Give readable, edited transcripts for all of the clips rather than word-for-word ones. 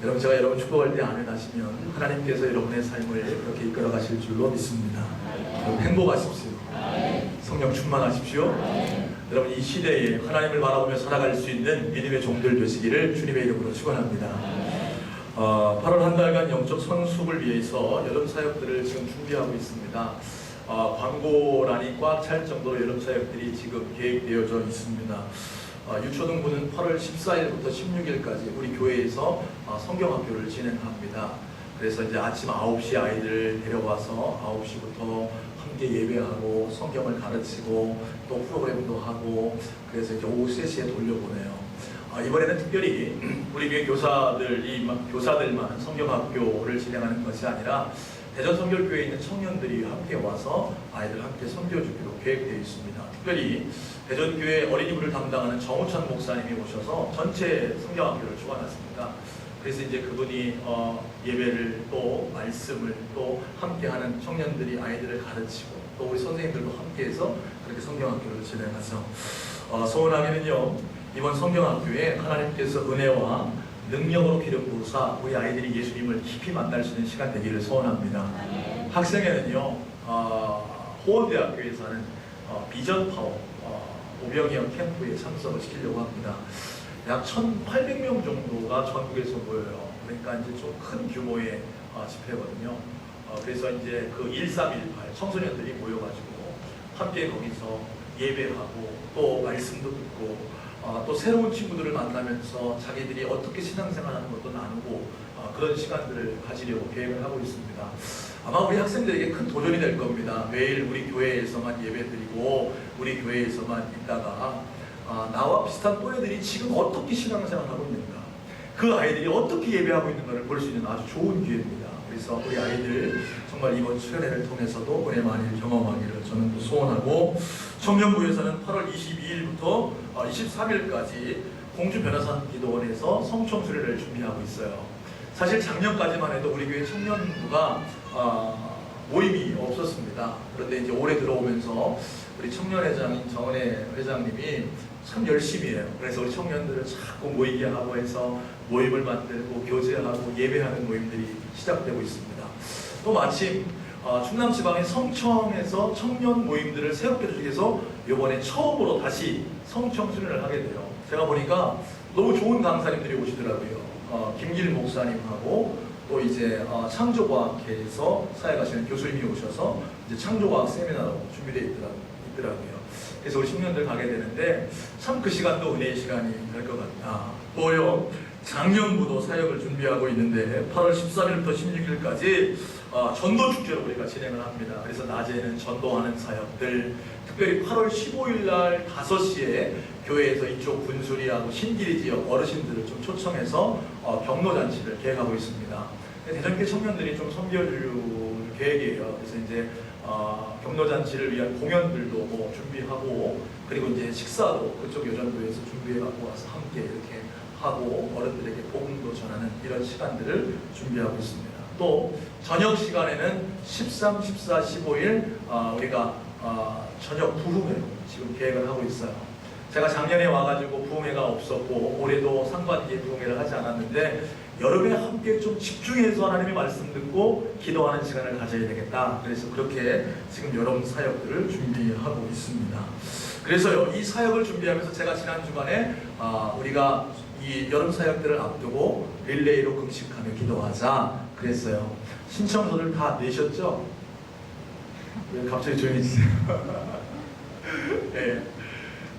여러분, 제가 여러분 축복할 때 아멘 하시면 하나님께서 여러분의 삶을 그렇게 이끌어 가실 줄로 믿습니다. 여러분 행복하십시오. 성령 충만하십시오. 여러분 이 시대에 하나님을 바라보며 살아갈 수 있는 믿음의 종들 되시기를 주님의 이름으로 축원합니다. 8월 한 달간 영적 성숙을 위해서 여름 사역들을 지금 준비하고 있습니다. 광고란이 꽉 찰 정도로 여름 사역들이 지금 계획되어져 있습니다. 유초등부는 8월 14일부터 16일까지 우리 교회에서 성경학교를 진행합니다. 그래서 이제 아침 9시 아이들 데려와서 9시부터 함께 예배하고 성경을 가르치고 또 프로그램도 하고 그래서 이제 오후 3시에 돌려보내요. 이번에는 특별히 우리 교회 교사들만 성경학교를 진행하는 것이 아니라 대전성결교회에 있는 청년들이 함께 와서 아이들 함께 섬겨주기로 계획되어 있습니다. 특별히 대전교회 어린이부를 담당하는 정우찬 목사님이 오셔서 전체 성경학교를 주관하십니다. 그래서 이제 그분이 예배를 또 말씀을 또 함께하는 청년들이 아이들을 가르치고 또 우리 선생님들도 함께해서 그렇게 성경학교를 진행하죠. 소원하기는요, 이번 성경학교에 하나님께서 은혜와 능력으로 기름 부으사 우리 아이들이 예수님을 깊이 만날 수 있는 시간 되기를 소원합니다. 학생회는요, 호원대학교에서 하는 비전 파워 오병이어 캠프에 참석을 시키려고 합니다. 약 1,800명 정도가 전국에서 모여요. 그러니까 이제 좀 큰 규모의 집회거든요. 그래서 이제 그 1318 청소년들이 모여가지고 함께 거기서 예배하고 또 말씀도 듣고 또 새로운 친구들을 만나면서 자기들이 어떻게 신앙생활하는 것도 나누고 그런 시간들을 가지려고 계획을 하고 있습니다. 아마 우리 학생들에게 큰 도전이 될 겁니다. 매일 우리 교회에서만 예배드리고 우리 교회에서만 있다가 나와 비슷한 또래들이 지금 어떻게 신앙생활하고 있는가, 그 아이들이 어떻게 예배하고 있는가를 볼 수 있는 아주 좋은 기회입니다. 그래서 우리 아이들 정말 이번 수련회를 통해서도 은혜 많이 경험하기를 저는 또 소원하고, 청년부에서는 8월 22일부터 23일까지 공주 변화산 기도원에서 성청 수련회를 준비하고 있어요. 사실 작년까지만 해도 우리 교회 청년부가 모임이 없었습니다. 그런데 이제 올해 들어오면서 우리 청년회장인 정은혜 회장님이 참 열심히 해요. 그래서 우리 청년들을 자꾸 모이게 하고 해서 모임을 만들고 교제하고 예배하는 모임들이 시작되고 있습니다. 또 마침 충남지방의 성청에서 청년 모임들을 새롭게 조직해서 이번에 처음으로 다시 성청 수련을 하게 돼요. 제가 보니까 너무 좋은 강사님들이 오시더라고요. 김길 목사님하고 또 이제 창조과학회에서 사역하시는 교수님이 오셔서 이제 창조과학 세미나로 준비되어 있더라고요. 그래서 우리 청년들 가게 되는데 참 그 시간도 은혜의 시간이 될 것 같다. 또요, 작년부도 사역을 준비하고 있는데 8월 13일부터 16일까지 전도축제를 우리가 진행을 합니다. 그래서 낮에는 전도하는 사역들, 특별히 8월 15일 날 5시에 교회에서 이쪽 분수리하고 신기리 지역 어르신들을 좀 초청해서 경로잔치를 계획하고 있습니다. 대전교회 청년들이 좀 섬겨줄 계획이에요. 그래서 이제 경로잔치를 위한 공연들도 뭐 준비하고, 그리고 이제 식사도 그쪽 여전도에서 준비해갖고 와서 함께 이렇게 하고 어른들에게 복음도 전하는 이런 시간들을 준비하고 있습니다. 또 저녁 시간에는 13, 14, 15일 우리가 저녁 부흥회로 지금 계획을 하고 있어요. 제가 작년에 와가지고 부흥회가 없었고 올해도 상반기에 부흥회를 하지 않았는데 여름에 함께 좀 집중해서 하나님의 말씀 듣고 기도하는 시간을 가져야 되겠다. 그래서 그렇게 지금 여름 사역들을 준비하고 있습니다. 그래서요, 이 사역을 준비하면서 제가 지난 주간에 우리가 이 여름 사역들을 앞두고 릴레이로 금식하며 기도하자 그랬어요. 신청서를 다 내셨죠? 왜 갑자기 조용해지세요? 네.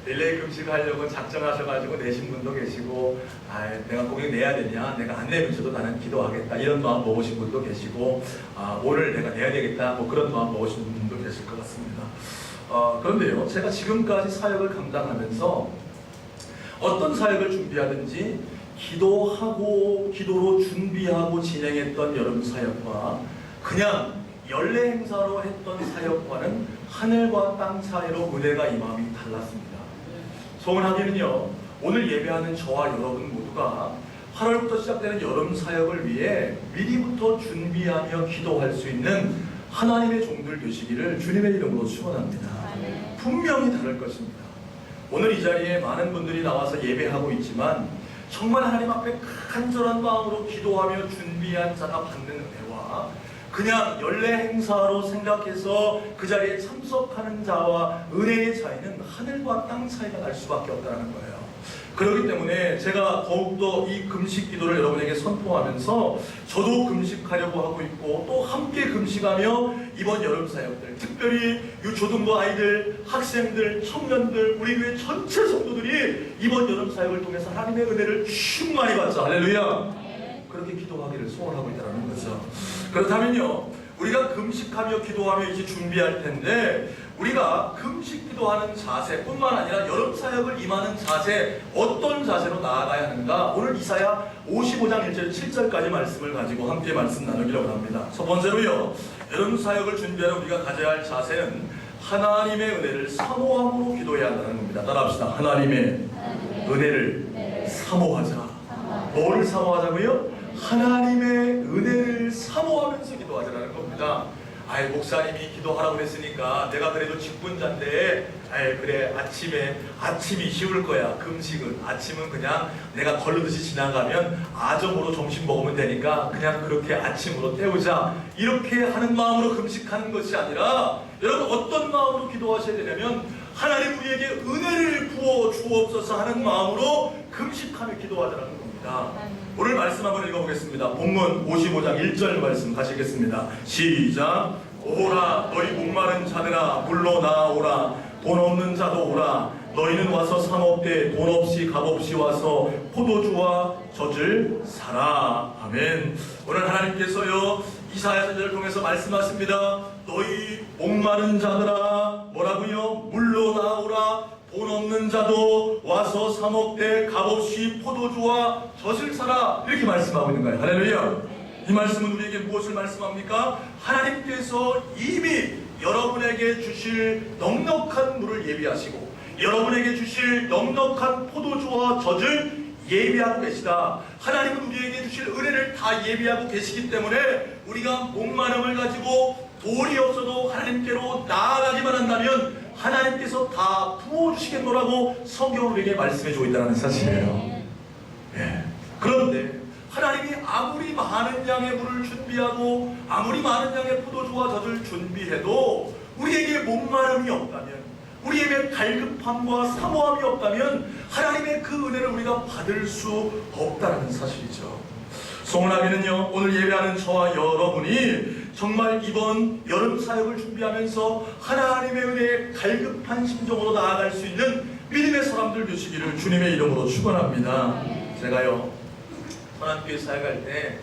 릴레이 금식을 하려고 작정하셔가지고 내신 분도 계시고, 내가 공약 내야 되냐, 내가 안 내면서도 나는 기도하겠다, 이런 마음 먹으신 분도 계시고, 오늘 내가 내야 되겠다, 뭐 그런 마음 먹으신 분도 계실 것 같습니다. 그런데요, 제가 지금까지 사역을 감당하면서 어떤 사역을 준비하든지 기도하고 기도로 준비하고 진행했던 여름 사역과 그냥 연례 행사로 했던 사역과는 하늘과 땅 차이로 은혜가 임함이 달랐습니다. 소원하기는요, 오늘 예배하는 저와 여러분 모두가 8월부터 시작되는 여름 사역을 위해 미리부터 준비하며 기도할 수 있는 하나님의 종들 되시기를 주님의 이름으로 축원합니다. 분명히 다를 것입니다. 오늘 이 자리에 많은 분들이 나와서 예배하고 있지만 정말 하나님 앞에 간절한 마음으로 기도하며 준비한 자가 받는 은혜와 그냥 연례 행사로 생각해서 그 자리에 참석하는 자와 은혜의 차이는 하늘과 땅 차이가 날 수밖에 없다는 거예요. 그렇기 때문에 제가 더욱더 이 금식 기도를 여러분에게 선포하면서 저도 금식하려고 하고 있고 또 함께 금식하며 이번 여름 사역들, 특별히 유초등부 아이들, 학생들, 청년들, 우리 교회 전체 성도들이 이번 여름 사역을 통해서 하나님의 은혜를 충만히 받자. 할렐루야. 그렇게 기도하기를 소원하고 있다는 거죠. 그렇다면요, 우리가 금식하며 기도하며 이제 준비할 텐데 우리가 금식 기도하는 자세뿐만 아니라 여름 사역을 임하는 자세, 어떤 자세로 나아가야 하는가? 오늘 이사야 55장 1절 7절까지 말씀을 가지고 함께 말씀 나누기로 합니다. 첫 번째로요, 여름 사역을 준비하는 우리가 가져야 할 자세는 하나님의 은혜를 사모함으로 기도해야 한다는 겁니다. 따라합시다. 하나님의 은혜를 사모하자. 뭐를 사모하자고요? 하나님의 은혜를 사모하면서 기도하자라는 겁니다. 아이, 목사님이 기도하라고 그랬으니까 내가 그래도 직분자인데, 아이, 그래, 아침이 쉬울 거야. 금식은 아침은 그냥 내가 걸르듯이 지나가면 아점으로 점심 먹으면 되니까 그냥 그렇게 아침으로 때우자, 이렇게 하는 마음으로 금식하는 것이 아니라, 여러분 어떤 마음으로 기도하셔야 되냐면 하나님 우리에게 은혜를 부어 주옵소서 하는 마음으로 금식하며 기도하자라는 겁니다. 오늘 말씀 한번 읽어보겠습니다. 본문 55장 1절 말씀 가시겠습니다. 시작. 오라 너희 목마른 자들아 물러 나아오라. 돈 없는 자도 오라. 너희는 와서 사 먹되 돈 없이 값 없이 와서 포도주와 젖을 사라. 아멘. 오늘 하나님께서요 이사야 선지자를 통해서 말씀하십니다. 너희 목마른 자들아 뭐라고요? 물러 나아오라. 돈 없는 자도 와서 사 먹되 값없이 포도주와 젖을 사라. 이렇게 말씀하고 있는 거예요. 할렐루야. 이 말씀은 우리에게 무엇을 말씀합니까? 하나님께서 이미 여러분에게 주실 넉넉한 물을 예비하시고 여러분에게 주실 넉넉한 포도주와 젖을 예비하고 계시다. 하나님은 우리에게 주실 은혜를 다 예비하고 계시기 때문에 우리가 목마름을 가지고 돈이 없어도 하나님께로 나아가기만 한다면 하나님께서 다 부어주시겠노라고 성경은 우리에게 말씀해주고 있다는 사실이에요. 예. 그런데 하나님이 아무리 많은 양의 물을 준비하고 아무리 많은 양의 포도주와 젖을 준비해도 우리에게 목마름이 없다면, 우리에게 갈급함과 사모함이 없다면 하나님의 그 은혜를 우리가 받을 수 없다는 사실이죠. 소원하기는요, 오늘 예배하는 저와 여러분이 정말 이번 여름 사역을 준비하면서 하나님의 은혜에 갈급한 심정으로 나아갈 수 있는 믿음의 사람들 되시기를 주님의 이름으로 축원합니다. 제가요 선한교회 사역할 때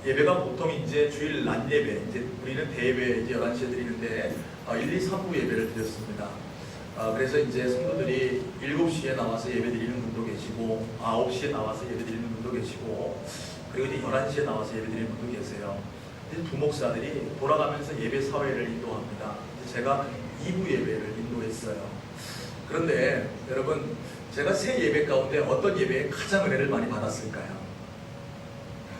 예배가 보통 이제 주일 낮 예배, 이제 우리는 대예배 이제 11시에 드리는데 1, 2, 3부 예배를 드렸습니다. 그래서 이제 성도들이 7시에 나와서 예배 드리는 분도 계시고 9시에 나와서 예배 드리는 분도 계시고 그리고 이제 11시에 나와서 예배 드리는 분도 계세요. 부목사들이 돌아가면서 예배 사회를 인도합니다. 제가 2부 예배를 인도했어요. 그런데 여러분, 제가 세 예배 가운데 어떤 예배에 가장 은혜를 많이 받았을까요?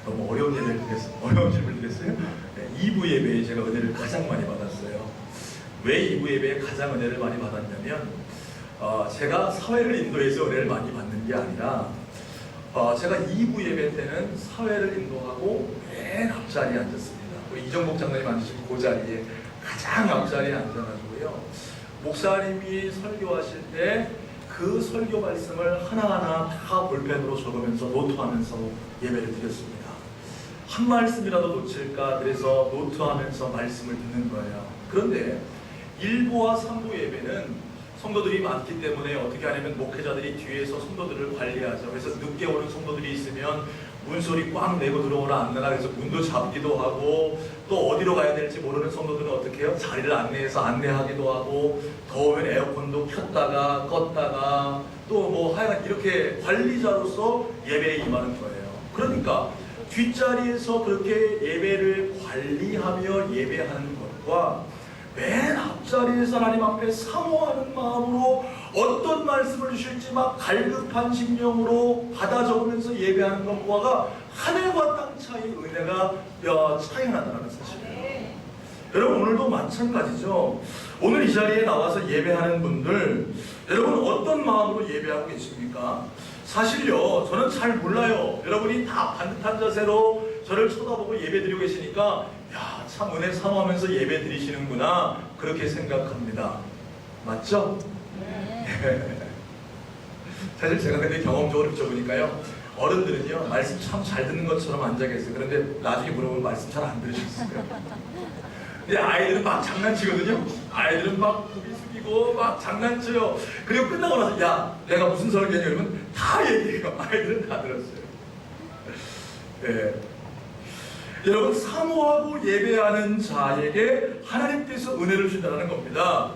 너무 어려운 예배를 드렸어요. 어려운 질문을 드렸어요? 네, 2부 예배에 제가 은혜를 가장 많이 받았어요. 왜 2부 예배에 가장 은혜를 많이 받았냐면 제가 사회를 인도해서 은혜를 많이 받는 게 아니라 제가 2부 예배 때는 사회를 인도하고 맨 앞자리에 앉았습니다. 우리 이정복 장로님 앉으신 그 자리에 가장 앞자리에 앉아가지고요, 목사님이 설교하실 때 그 설교 말씀을 하나하나 다 볼펜으로 적으면서 노트하면서 예배를 드렸습니다. 한 말씀이라도 놓칠까 그래서 노트하면서 말씀을 듣는 거예요. 그런데 1부와 3부 예배는 성도들이 많기 때문에 어떻게 하냐면 목회자들이 뒤에서 성도들을 관리하죠. 그래서 늦게 오는 성도들이 있으면 문소리 꽉 내고 들어오라 안 나라 그래서 문도 잡기도 하고, 또 어디로 가야 될지 모르는 성도들은 어떻게 해요? 자리를 안내해서 안내하기도 하고, 더우면 에어컨도 켰다가 껐다가 또 뭐 하여간 이렇게 관리자로서 예배에 임하는 거예요. 그러니까 뒷자리에서 그렇게 예배를 관리하며 예배하는 것과 맨 앞자리에서 하나님 앞에 사모하는 마음으로 어떤 말씀을 주실지 막 갈급한 심령으로 받아 적으면서 예배하는 것과가 하늘과 땅 차이 은혜가 차이가 난다는 사실이에요. 여러분, 오늘도 마찬가지죠. 오늘 이 자리에 나와서 예배하는 분들, 여러분 어떤 마음으로 예배하고 계십니까? 사실요, 저는 잘 몰라요. 여러분이 다 반듯한 자세로 저를 쳐다보고 예배드리고 계시니까 야, 참 은혜 사모하면서 예배드리시는구나 그렇게 생각합니다. 맞죠? 네. 사실 제가 근데 경험적으로 비춰보니까요, 어른들은요 말씀 참 잘 듣는 것처럼 앉아 계세요. 그런데 나중에 물어보면 말씀 잘 안 들으셨어요. 근데 아이들은 막 장난치거든요. 아이들은 막 고개 숙이고 막 장난쳐요. 그리고 끝나고 나서 야, 내가 무슨 설교냐 이러면 다 얘기해요. 아이들은 다 들었어요. 네. 여러분, 사모하고 예배하는 자에게 하나님께서 은혜를 주신다는 겁니다.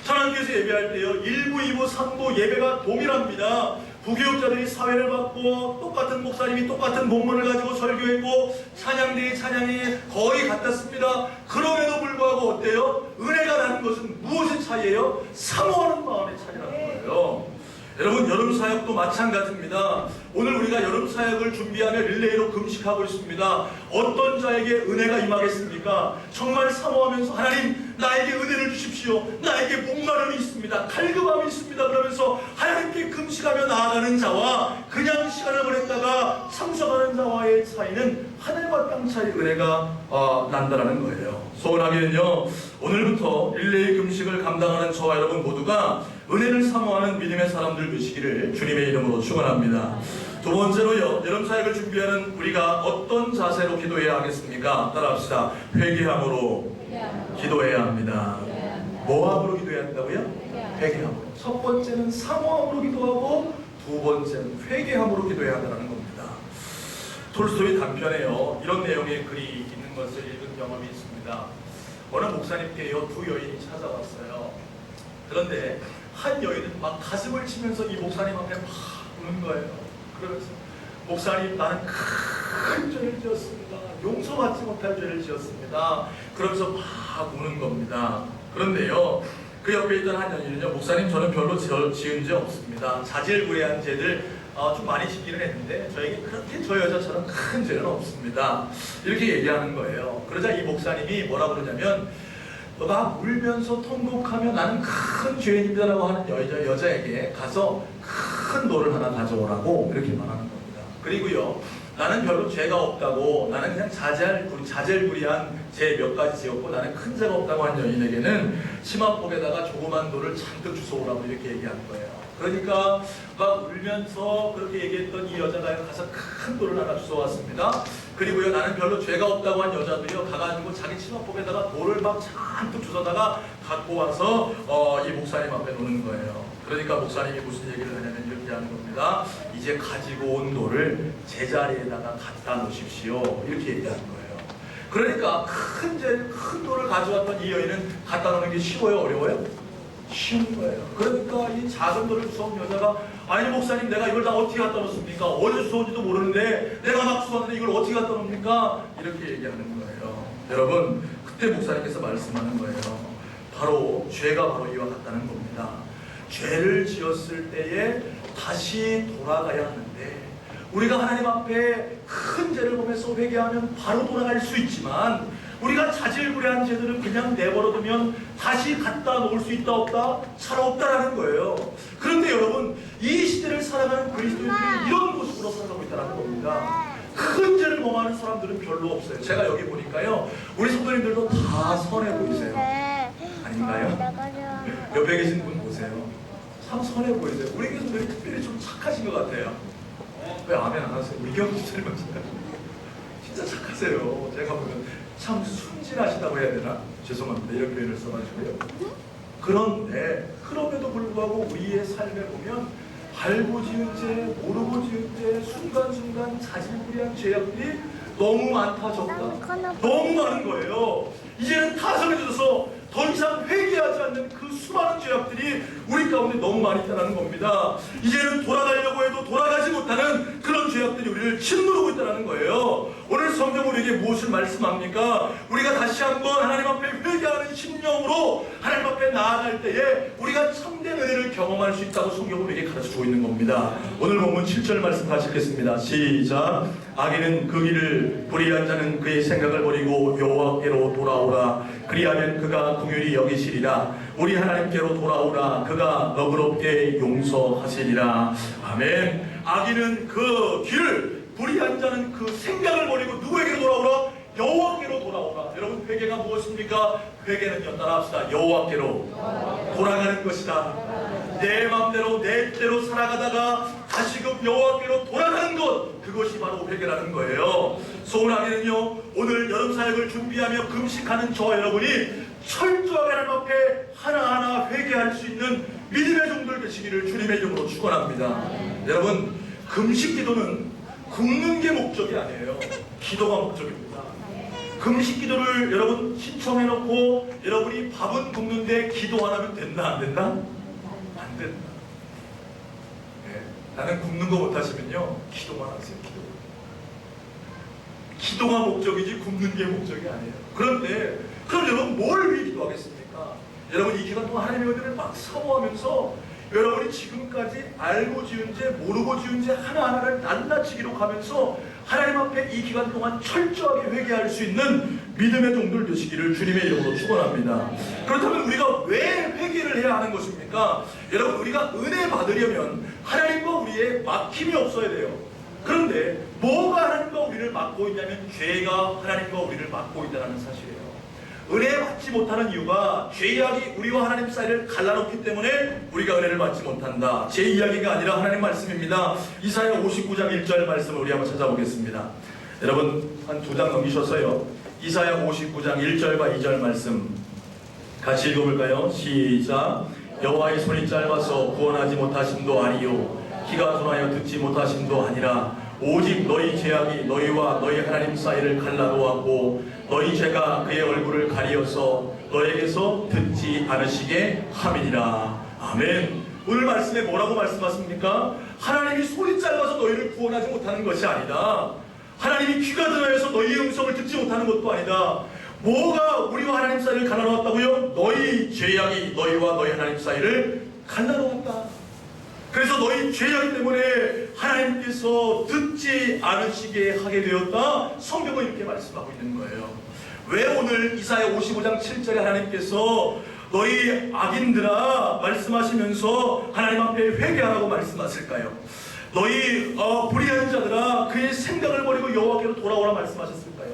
하나님께서 예배할 때요, 1부, 2부, 3부 예배가 동일합니다. 부교육자들이 사회를 받고 똑같은 목사님이 똑같은 본문을 가지고 설교했고 찬양대의 찬양이 거의 같았습니다. 그럼에도 불구하고 어때요? 은혜가 나는 것은 무엇의 차이예요? 사모하는 마음의 차이라는 거예요. 여러분, 여름 사역도 마찬가지입니다. 오늘 우리가 여름 사역을 준비하며 릴레이로 금식하고 있습니다. 어떤 자에게 은혜가 임하겠습니까? 정말 사모하면서 하나님, 나에게 은혜를 주십시오. 나에게 목마름이 있습니다. 갈급함이 있습니다. 그러면서 하나님께 금식하며 나아가는 자와 그냥 시간을 보냈다가 참석하는 자와의 차이는 하늘과 땅 차이 은혜가 난다라는 거예요. 소원하기는요, 오늘부터 릴레이 금식을 감당하는 저와 여러분 모두가 은혜를 사모하는 믿음의 사람들 되시기를 주님의 이름으로 축원합니다. 두 번째로요, 여름 사역을 준비하는 우리가 어떤 자세로 기도해야 하겠습니까? 따라합시다. 회개함으로 기도해야 합니다. 뭐함으로 기도해야 한다고요? 회개함으로. 첫 번째는 사모함으로 기도하고 두 번째는 회개함으로 기도해야 한다는 겁니다. 톨스토이 단편에요, 이런 내용의 글이 있는 것을 읽은 경험이 있습니다. 어느 목사님께요, 두 여인이 찾아왔어요. 그런데 한 여인은 막 가슴을 치면서 이 목사님 앞에 막 우는 거예요. 그러면서 목사님, 나는 큰 죄를 지었습니다. 용서받지 못할 죄를 지었습니다. 그러면서 막 우는 겁니다. 그런데요, 그 옆에 있던 한 여인은요, 목사님, 저는 별로 지은 죄 없습니다. 자질구레한 죄들 좀 많이 짓기는 했는데 저에게 그렇게 저 여자처럼 큰 죄는 없습니다. 이렇게 얘기하는 거예요. 그러자 이 목사님이 뭐라고 그러냐면, 막 울면서 통곡하며 나는 큰 죄인입니다라고 하는 여자에게 가서 큰 돌을 하나 가져오라고 그렇게 말하는 겁니다. 그리고요, 나는 별로 죄가 없다고, 나는 그냥 자잘구리한 죄 몇 가지 지었고 나는 큰 죄가 없다고 한 여인에게는 치마폭에다가 조그만 돌을 잔뜩 주워오라고 이렇게 얘기한 거예요. 그러니까 막 울면서 그렇게 얘기했던 이 여자가 가서 큰 돌을 하나 주워왔습니다. 그리고요, 나는 별로 죄가 없다고 한 여자도요, 가가지고 자기 치마폭에다가 돌을 막 잔뜩 주워다가 갖고 와서 이 목사님 앞에 놓는 거예요. 그러니까 목사님이 무슨 얘기를 하냐면 이렇게 하는 겁니다. 이제 가지고 온 돌을 제자리에다가 갖다 놓으십시오. 이렇게 얘기하는 거예요. 그러니까 큰 돌을 가져왔던 이 여인은 갖다 놓는 게 쉬워요? 어려워요? 쉬운 거예요. 그러니까 이 작은 돌을 주워온 여자가, 아니 목사님, 내가 이걸 다 어떻게 갖다 놓습니까? 어디서 주워온지도 모르는데 내가 막 주웠는데 이걸 어떻게 갖다 놓습니까? 이렇게 얘기하는 거예요. 여러분, 그때 목사님께서 말씀하는 거예요. 바로 죄가 바로 이와 같다는 겁니다. 죄를 지었을 때에 다시 돌아가야 하는데, 우리가 하나님 앞에 큰 죄를 보면서 회개하면 바로 돌아갈 수 있지만, 우리가 자질구레한 죄들은 그냥 내버려두면 다시 갖다 놓을 수 있다 없다? 잘 없다라는 거예요. 그런데 여러분, 이 시대를 살아가는 그리스도인들이 이런 모습으로 살아가고 있다는 겁니다. 큰 죄를 범하는 사람들은 별로 없어요. 제가 여기 보니까요, 우리 성도님들도 다 선해 보이세요. 아닌가요? 옆에 계신 분 보세요. 참 선해 보이세요. 우리 교수님들이 특별히 좀 착하신 것 같아요. 왜 아멘 안 하세요? 우리 교수님 진짜 착하세요. 제가 보면 참 순진하시다고 해야 되나? 죄송합니다. 이런 표현을 써가지고요. 그런데 그럼에도 불구하고 우리의 삶에 보면 알고 지은 죄, 모르고 지은 죄, 순간순간 자질구레한 죄악들이 너무 많다 적다. 너무 많은 거예요. 이제는 다 정해져서 더 이상 회개하지 않는 그 수많은 죄악들이 우리 가운데 너무 많이 있다는 겁니다. 이제는 돌아가려고 해도 돌아가지 못하는 그런 죄악들이 우리를 짓누르고 있다는 거예요. 오늘 성경 우리에게 무엇을 말씀합니까? 우리가 다시 한번 하나님 앞에 회개하는 심령으로 하나님 앞에 나아갈 때에 우리가 참된 은혜를 경험할 수 있다고 성경 우리에게 가르쳐주고 있는 겁니다. 오늘 본문 7절 말씀 같이 읽겠습니다. 시작. 악인은 그 길을 불의한 자는 그의 생각을 버리고 여호와께로 돌아오라. 그리하면 그가 긍휼히 여기시리라. 우리 하나님께로 돌아오라. 그가 너그럽게 용서하시리라. 아멘. 악인은 그 길을, 불의한 자는 그 생각을 버리고 누구에게로 돌아오라? 여호와께로 돌아오라. 여러분, 회개가 무엇입니까? 회개는요, 따라합시다. 여호와께로 돌아가는 것이다. 내 맘대로 내 뜻대로 살아가다가 다시금 여호와께로 돌아가는 것, 그것이 바로 회개라는 거예요. 소원하기는요, 오늘 여름 사역을 준비하며 금식하는 저와 여러분이 철저하게 하나님 앞에 하나하나 회개할 수 있는 믿음의 종들 되시기를 주님의 이름으로 축원합니다. 여러분, 금식 기도는 굶는 게 목적이 아니에요. 기도가 목적입니다. 금식 기도를 여러분 신청해놓고 여러분이 밥은 굶는데 기도 안 하면 된다, 안 된다? 안 된다. 네. 나는 굶는 거 못하시면요, 기도만 하세요. 기도가 목적이지 굶는 게 목적이 아니에요. 그런데 그럼 여러분 뭘 위해 기도하겠습니까? 여러분, 이 기간 동안 하나님의 은혜를 막 사모하면서 여러분이 지금까지 알고 지은 죄, 모르고 지은 죄 하나하나를 낱낱이 기록하면서 하나님 앞에 이 기간 동안 철저하게 회개할 수 있는 믿음의 종들 되시기를 주님의 이름으로 축원합니다. 그렇다면 우리가 왜 회개를 해야 하는 것입니까? 여러분, 우리가 은혜 받으려면 하나님과 우리의 막힘이 없어야 돼요. 그런데 뭐가 하나님과 우리를 막고 있냐면 죄가 하나님과 우리를 막고 있다는 사실이에요. 은혜 받지 못하는 이유가 죄악이 우리와 하나님 사이를 갈라놓기 때문에 우리가 은혜를 받지 못한다. 제 이야기가 아니라 하나님 말씀입니다. 이사야 59장 1절 말씀을 우리 한번 찾아보겠습니다. 여러분, 한 2장 넘기셔서요, 이사야 59장 1절과 2절 말씀 같이 읽어볼까요? 시작. 여호와의 손이 짧아서 구원하지 못하심도 아니요 귀가 둔하여 듣지 못하심도 아니라 오직 너희 죄악이 너희와 너희 하나님 사이를 갈라놓았고 너희 죄가 그의 얼굴을 가리어서 너에게서 듣지 않으시게 함이니라. 아멘. 오늘 말씀에 뭐라고 말씀하십니까? 하나님이 손이 짧아서 너희를 구원하지 못하는 것이 아니다. 하나님이 귀가 둔하여서 너희의 음성을 듣지 못하는 것도 아니다. 뭐가 우리와 하나님 사이를 갈라놓았다고요? 너희 죄악이 너희와 너희 하나님 사이를 갈라놓았다. 그래서 너희 죄악 때문에 하나님께서 듣지 않으시게 하게 되었다. 성경은 이렇게 말씀하고 있는 거예요. 왜 오늘 이사야 55장 7절에 하나님께서 너희 악인들아 말씀하시면서 하나님 앞에 회개하라고 말씀하실까요? 너희 불의한 자들아 그의 생각을 버리고 여호와께로 돌아오라 말씀하셨을까요?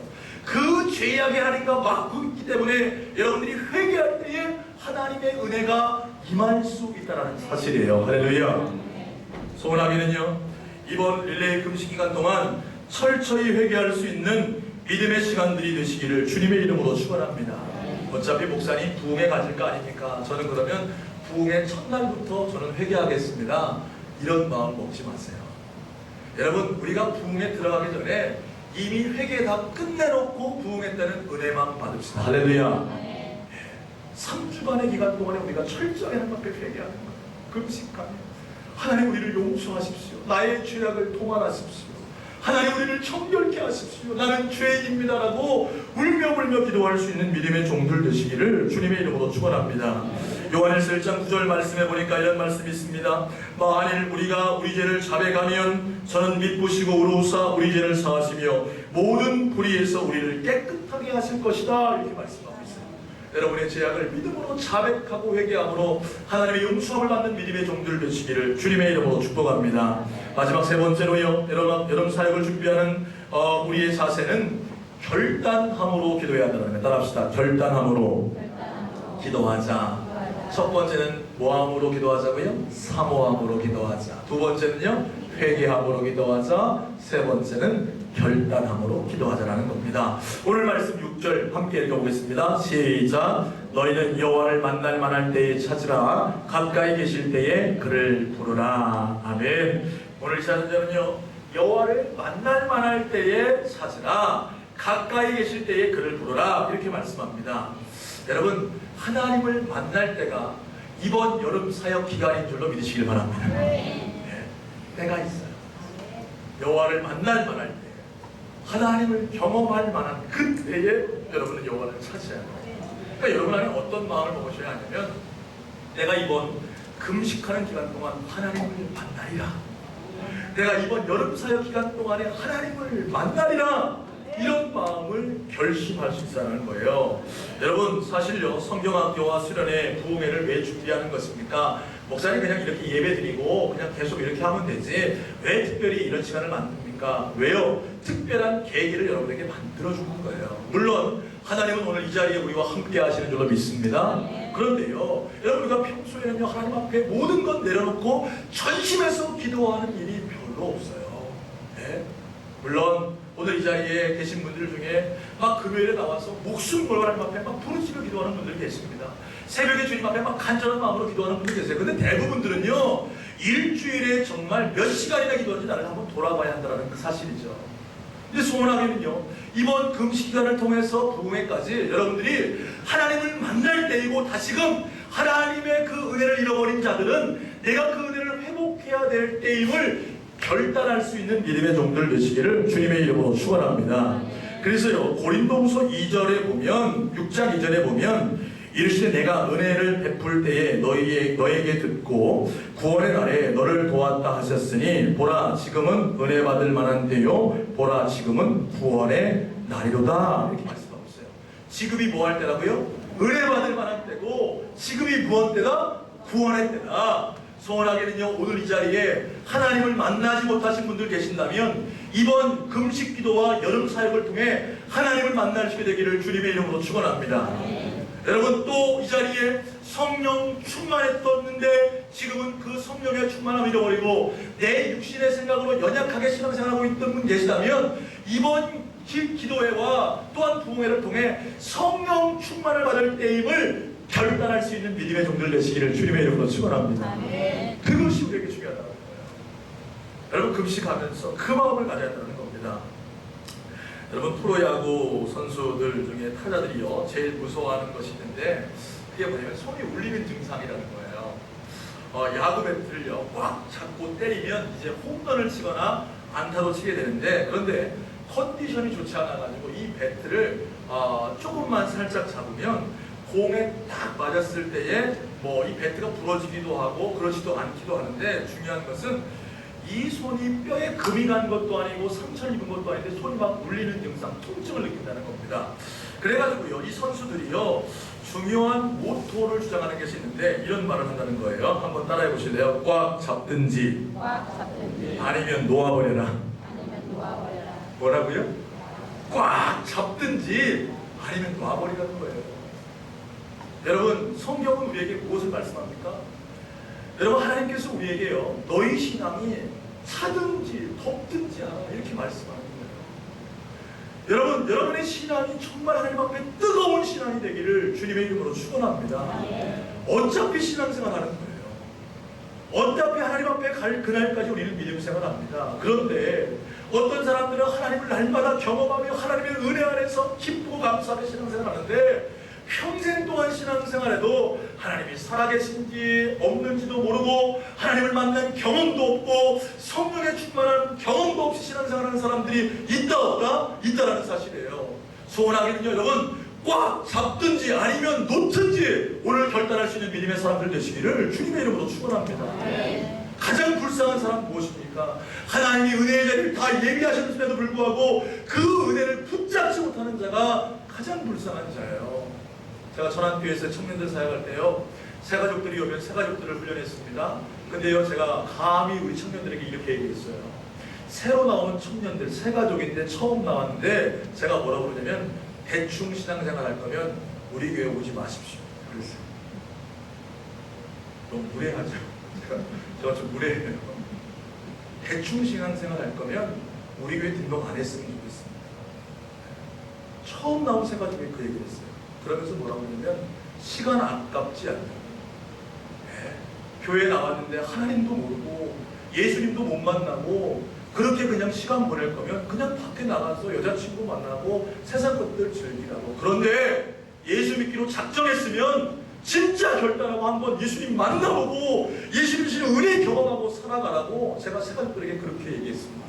그 죄악의 하나님과 막고 있기 때문에 여러분들이 회개할 때에 하나님의 은혜가 임할 수 있다는 사실이에요. 할렐루야. 소원하기는요, 이번 릴레이 금식 기간 동안 철저히 회개할 수 있는 믿음의 시간들이 되시기를 주님의 이름으로 축원합니다. 어차피 목사님 부흥회 가실 거 아닙니까? 저는 그러면 부흥회 첫날부터 저는 회개하겠습니다. 이런 마음 먹지 마세요. 여러분, 우리가 부흥회 들어가기 전에 이미 회개 다 끝내놓고 부흥회 때는 은혜만 받읍시다. 할렐루야. 3주간의 기간 동안에 우리가 철저히 하나님 앞에 회개하는 거예요. 금식하며 하나님 우리를 용서하십시오. 나의 죄악을 통할하십시오. 하나님 우리를 정결케 하십시오. 나는 죄인입니다라고 울며 기도할 수 있는 믿음의 종들 되시기를 주님의 이름으로 축원합니다. 요한일서 1장 9절 말씀에 보니까 이런 말씀이 있습니다. 만일 우리가 우리 죄를 자백하면 저는 미쁘시고 의로우사 우리 죄를 사하시며 모든 불의에서 우리를 깨끗하게 하실 것이다. 이렇게 말씀합니다. 여러분의 죄악을 믿음으로 자백하고 회개함으로 하나님의 용서함을 받는 믿음의 종들 되시기를 주님의 이름으로 축복합니다. 마지막 세 번째로요, 여러분 사역을 준비하는 우리의 자세는 결단함으로 기도해야 한다는 거예요. 따라합시다. 결단함으로 기도하자. 첫 번째는 뭐함으로 기도하자고요? 사모함으로 기도하자. 두 번째는요, 회개함으로 기도하자. 세 번째는 결단함으로 기도하자라는 겁니다. 오늘 말씀 6절 함께 읽어보겠습니다. 시작. 너희는 여호와를 만날 만할 때에 찾으라. 가까이 계실 때에 그를 부르라. 아멘. 오늘 시간은요, 여호와를 만날 만할 때에 찾으라. 가까이 계실 때에 그를 부르라. 이렇게 말씀합니다. 여러분, 하나님을 만날 때가 이번 여름 사역 기간인 줄로 믿으시길 바랍니다. 네, 때가 있어요. 여호와를 만날 만할 때, 하나님을 경험할 만한 그때에 여러분은 여호와를 찾으셔야 돼요. 그러니까 여러분 안에 어떤 마음을 먹으셔야 하냐면, 내가 이번 금식하는 기간 동안 하나님을 만나리라. 내가 이번 여름 사역 기간 동안에 하나님을 만나리라. 이런 마음을 결심할 수 있다는 거예요. 여러분, 사실요, 성경학교와 수련회 부흥회를 왜 준비하는 것입니까? 목사님 그냥 이렇게 예배 드리고 그냥 계속 이렇게 하면 되지 왜 특별히 이런 시간을 만듭니까? 왜요? 특별한 계기를 여러분에게 만들어주는 거예요. 물론 하나님은 오늘 이 자리에 우리와 함께 하시는 줄로 믿습니다. 그런데요, 여러분 우리가 평소에는요 하나님 앞에 모든 것 내려놓고 전심에서 기도하는 일이 별로 없어요. 네? 물론 오늘 이 자리에 계신 분들 중에 막 금요일에 나와서 목숨 걸고 하나님 앞에 막 부르짖어 기도하는 분들 계십니다. 새벽에 주님 앞에 막 간절한 마음으로 기도하는 분들 계세요. 근데 대부분들은요 일주일에 정말 몇 시간이나 기도하는지 나를 한번 돌아봐야 한다는 그 사실이죠. 근데 소원하게는요 이번 금식 기간을 통해서 부흥회까지 여러분들이 하나님을 만날 때이고 다시금 하나님의 그 은혜를 잃어버린 자들은 내가 그 은혜를 회복해야 될 때임을 결단할 수 있는 믿음의 종들 되시기를 주님의 이름으로 축원합니다. 그래서요 고린도후서 2절에 보면 6장 2절에 보면 이르시되 내가 은혜를 베풀 때에 너에게 듣고 구원의 날에 너를 도왔다 하셨으니 보라 지금은 은혜 받을 만한 때요 보라 지금은 구원의 날이로다 이렇게 말씀하고 있어요. 지금이 뭐 할 때라고요? 은혜 받을 만한 때고 지금이 무엇 때다? 구원의 때다. 소원하게는요 오늘 이 자리에 하나님을 만나지 못하신 분들 계신다면 이번 금식 기도와 여름 사역을 통해 하나님을 만나시게 되기를 주님의 이름으로 축원합니다. 여러분 또 이 자리에 성령 충만했었는데 지금은 그 성령의 충만함을 잃어버리고 내 육신의 생각으로 연약하게 신앙생활하고 있던 분 계시다면 이번 기도회와 또한 부흥회를 통해 성령 충만을 받을 때임을 결단할 수 있는 믿음의 종들 되시기를 주님의 이름으로 축원합니다. 그것이 우리에게 중요하다는 거예요. 여러분 금식하면서 그 마음을 가져야 한다는 겁니다. 여러분 프로야구 선수들 중에 타자들이요 제일 무서워하는 것이 있는데 그게 뭐냐면 손이 울리는 증상이라는 거예요. 야구 배트를요 꽉 잡고 때리면 이제 홈런을 치거나 안타도 치게 되는데 그런데 컨디션이 좋지 않아가지고 이 배트를 조금만 살짝 잡으면 공에 딱 맞았을 때에 뭐 이 배트가 부러지기도 하고 그러지도 않기도 하는데 중요한 것은 이 손이 뼈에 금이 간 것도 아니고 상처를 입은 것도 아닌데 손이 막 울리는 증상, 통증을 느낀다는 겁니다. 그래가지고요 이 선수들이요 중요한 모토를 주장하는 것이 있는데 이런 말을 한다는 거예요. 한번 따라해 보실래요? 꽉 잡든지, 아니면 놓아버려라. 뭐라고요? 꽉 잡든지 아니면 놓아버리라는 거예요. 여러분 성경은 우리에게 무엇을 말씀합니까? 여러분 하나님께서 우리에게요 너희 신앙이 차든지 덥든지 하라 이렇게 말씀하는 거예요. 여러분 여러분의 신앙이 정말 하나님 앞에 뜨거운 신앙이 되기를 주님의 이름으로 축원합니다. 어차피 신앙생활 하는 거예요. 어차피 하나님 앞에 갈 그날까지 우리는 믿음 생활합니다. 그런데 어떤 사람들은 하나님을 날마다 경험하며 하나님의 은혜 안에서 기쁘고 감사하며 신앙생활 하는데 평생 동안 신앙생활에도 하나님이 살아계신지 없는지도 모르고 하나님을 만난 경험도 없고 성령에 충만한 경험도 없이 신앙생활하는 사람들이 있다 없다? 있다라는 사실이에요. 소원하기는요 여러분 꽉 잡든지 아니면 놓든지 오늘 결단할 수 있는 믿음의 사람들 되시기를 주님의 이름으로 축원합니다. 가장 불쌍한 사람은 무엇입니까? 하나님이 은혜의 자리를 다 예비하셨음에도 불구하고 그 은혜를 붙잡지 못하는 자가 가장 불쌍한 자예요. 제가 전환교회에서 청년들 사역할 때요 새가족들이 오면 새가족들을 훈련했습니다. 근데요 제가 감히 우리 청년들에게 이렇게 얘기했어요. 새로 나오는 청년들 새가족인데 처음 나왔는데 제가 뭐라고 그러냐면 대충 신앙생활 할 거면 우리 교회 오지 마십시오 그랬어요. 너무 무례하죠. 제가 좀 무례해요. 대충 신앙생활 할 거면 우리 교회 등록 안 했으면 좋겠습니다. 처음 나온 새가족이 그 얘기를 했어요. 그러면서 뭐라고 하냐면 시간 아깝지 않다. 네. 교회 나왔는데 하나님도 모르고 예수님도 못 만나고 그렇게 그냥 시간 보낼 거면 그냥 밖에 나가서 여자친구 만나고 세상 것들 즐기라고. 그런데 예수 믿기로 작정했으면 진짜 결단하고 한번 예수님 만나보고 예수님 주시는 은혜 경험하고 살아가라고 제가 새가족들에게 그렇게 얘기했습니다.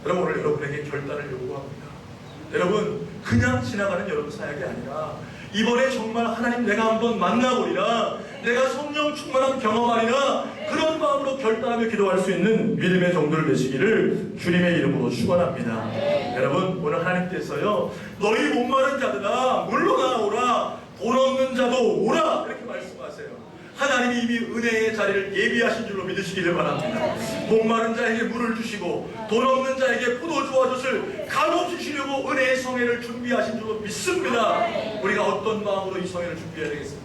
여러분 오늘 여러분에게 결단을 요구합니다. 여러분 그냥 지나가는 여러분 사역이 아니라 이번에 정말 하나님 내가 한번 만나보리라 내가 성령 충만한 경험하리라 그런 마음으로 결단하며 기도할 수 있는 믿음의 종들 되시기를 주님의 이름으로 축원합니다. 여러분 오늘 하나님께서요 너희 목마른 자들아 물러나오라 돈 없는 자도 오라 이렇게 말씀하세요. 하나님이 이미 은혜의 자리를 예비하신 줄로 믿으시기를 바랍니다. 목마른 자에게 물을 주시고 돈 없는 자에게 포도 주어줬을 값없이 주시려고 은혜의 성회를 준비하신 줄로 믿습니다. 우리가 어떤 마음으로 이 성회를 준비해야 되겠습니까?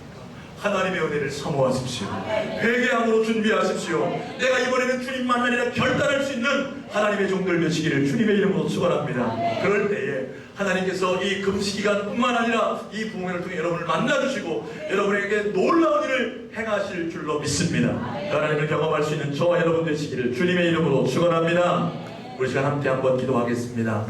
하나님의 은혜를 사모하십시오. 회개함으로 준비하십시오. 내가 이번에는 주님 만나리라 결단할 수 있는 하나님의 종들 되시기를 주님의 이름으로 축원합니다. 그럴 때에 하나님께서 이 금식 기간뿐만 아니라 이 부흥회를 통해 여러분을 만나주시고 여러분에게 놀라운 일을 행하실 줄로 믿습니다. 하나님을 경험할 수 있는 저와 여러분 되시기를 주님의 이름으로 축원합니다. 우리 시간 함께 한번 기도하겠습니다.